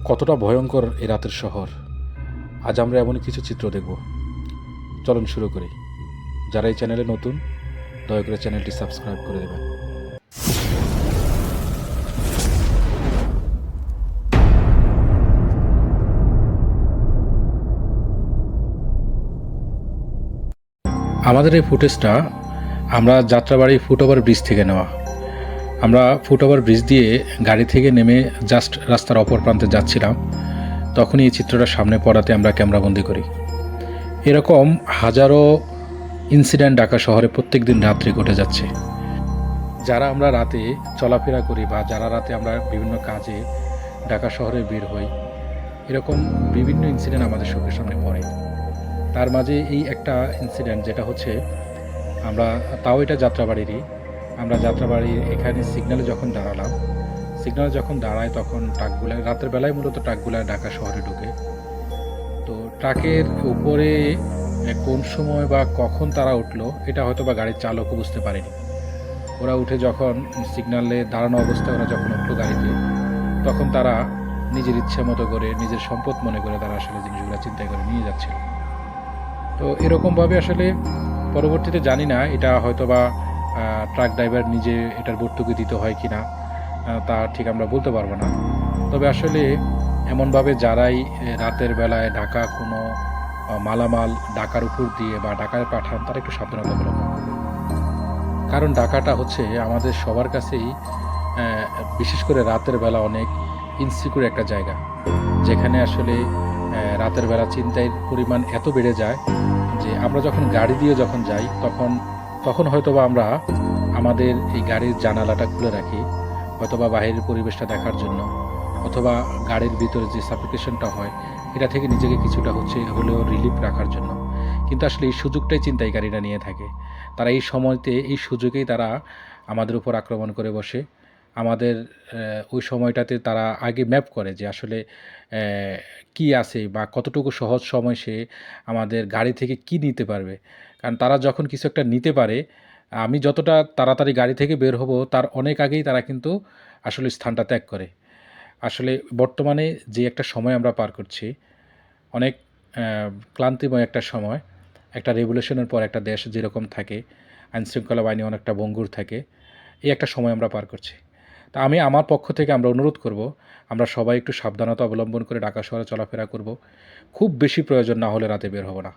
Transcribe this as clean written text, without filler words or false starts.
কতটা ভয়ঙ্কর এই রাতের শহর। আজ আমরা এমনই কিছু চিত্র দেখব। চলুন শুরু করি। যারা এই চ্যানেলে নতুন, দয়া করে চ্যানেলটি সাবস্ক্রাইব করে দেবেন। আমাদের এই ফুটেজটা আমরা যাত্রাবাড়ি ফুটওভার ব্রিজ থেকে নেওয়া। আমরা ফুটওভার ব্রিজ দিয়ে গাড়ি থেকে নেমে জাস্ট রাস্তার অপর প্রান্তে যাচ্ছিলাম, তখনই এই চিত্রটা সামনে পড়াতে আমরা ক্যামেরাবন্দি করি। এরকম হাজারো ইনসিডেন্ট ঢাকা শহরে প্রত্যেক দিন রাত্রে ঘটে যাচ্ছে। যারা আমরা রাতে চলাফেরা করি বা যারা রাতে আমরা বিভিন্ন কাজে ঢাকা শহরে বের হই, এরকম বিভিন্ন ইনসিডেন্ট আমাদের চোখের সামনে পড়ে। তার মাঝে এই একটা ইনসিডেন্ট যেটা হচ্ছে, আমরা তাও এটা যাত্রাবাড়িরই। আমরা যাত্রাবাড়ির এখানে সিগন্যালে যখন দাঁড়ায় তখন ট্রাকগুলো রাতের বেলায় মূলত ট্রাকগুলো ঢাকা শহরে ঢুকে। তো ট্রাকের উপরে কোন সময় বা কখন তারা উঠলো এটা হয়তো বা গাড়ির চালকও বুঝতে পারেনি। ওরা উঠে যখন সিগন্যালে দাঁড়ানো অবস্থায় ওরা যখন উঠলো গাড়িতে, তখন তারা নিজের ইচ্ছে মতো করে, নিজের সম্পদ মনে করে তারা আসলে জিনিসগুলো চিন্তাই করে নিয়ে যাচ্ছিল। তো এরকমভাবে আসলে পরবর্তীতে জানি না এটা হয়তো বা ট্রাক ড্রাইভার নিজে এটার ভর্তুকি দিতে হয় কি না, তা ঠিক আমরা বলতে পারবো না। তবে আসলে এমনভাবে যারাই রাতের বেলায় ঢাকা কোনো মালামাল ঢাকার উপর দিয়ে বা ঢাকায় পাঠান, তারা একটু সাবধানতা অবলম্বন করবে। কারণ ঢাকাটা হচ্ছে আমাদের সবার কাছেই, বিশেষ করে রাতের বেলা, অনেক ইনসিকিউর একটা জায়গা, যেখানে আসলে রাতের বেলা চিন্তার পরিমাণ এত বেড়ে যায় যে আমরা যখন গাড়ি দিয়ে যখন যাই তখন হয়তোবা আমরা আমাদের এই গাড়ির জানালাটা খুলে রাখি, হয়তোবা বাইরের পরিবেশটা দেখার জন্য, অথবা গাড়ির ভিতরে যে সাফিকেশনটা হয় এটা থেকে নিজেকে কিছুটা হলেও রিলিফ রাখার জন্য। কিন্তু আসলে এই সুযোগটাই ছিনতাইকারীরা নিয়ে থাকে। তারা এই সময়তে, এই সুযোগেই তারা আমাদের উপর আক্রমণ করে বসে। আমাদের ওই সময়টাতে তারা আগে ম্যাপ করে যে আসলে কি আছে বা কতটুকু সহজ সময় সে আমাদের গাড়ি থেকে কি নিতে পারবে। কারণ তারা যখন কিছু একটা নিতে পারে, আমি যতটা তাড়াতাড়ি গাড়ি থেকে বের হব তার অনেক আগেই তারা কিন্তু আসলে স্থানটা ত্যাগ করে। আসলে বর্তমানে যে একটা সময় আমরা পার করছি, অনেক ক্লান্তিময় একটা সময়। একটা রেভলিউশনের পর একটা দেশ যেরকম থাকে, আইনশৃঙ্খলা বাহিনী অনেকটা ভঙ্গুর থাকে, এই একটা সময় আমরা পার করছি। তা আমি আমার পক্ষ থেকে আমরা অনুরোধ করব, আমরা সবাই একটু সাবধানতা অবলম্বন করে ঢাকা শহরে চলাফেরা করব। খুব বেশি প্রয়োজন না হলে রাতে বের হব না।